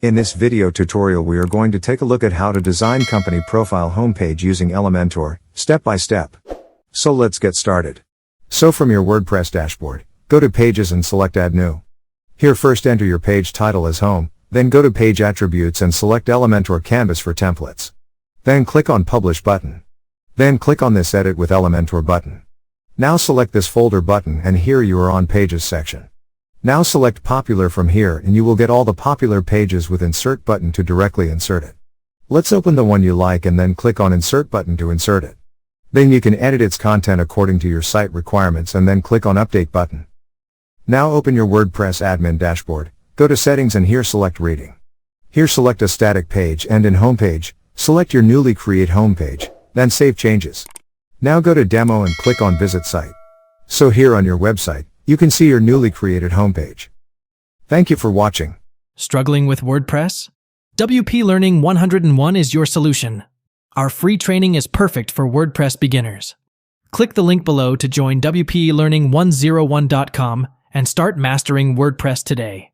In this video tutorial we are going to take a look at how to design company profile homepage using Elementor, step by step. So let's get started. So from your WordPress dashboard, go to Pages and select Add New. Here first enter your page title as Home, then go to Page Attributes and select Elementor Canvas for templates. Then click on Publish button. Then click on this Edit with Elementor button. Now select this folder button and here you are on Pages section. Now select Popular from here and you will get all the popular pages with Insert button to directly insert it. Let's open the one you like and then click on Insert button to insert it. Then you can edit its content according to your site requirements and then click on Update button. Now open your WordPress admin dashboard, go to Settings and here select Reading. Here select a static page and in Homepage, select your newly create homepage, then Save Changes. Now go to Demo and click on Visit Site. So here on your website, you can see your newly created homepage. Thank you for watching. Struggling with WordPress? WP Learning 101 is your solution. Our free training is perfect for WordPress beginners. Click the link below to join WPLearning101.com and start mastering WordPress today.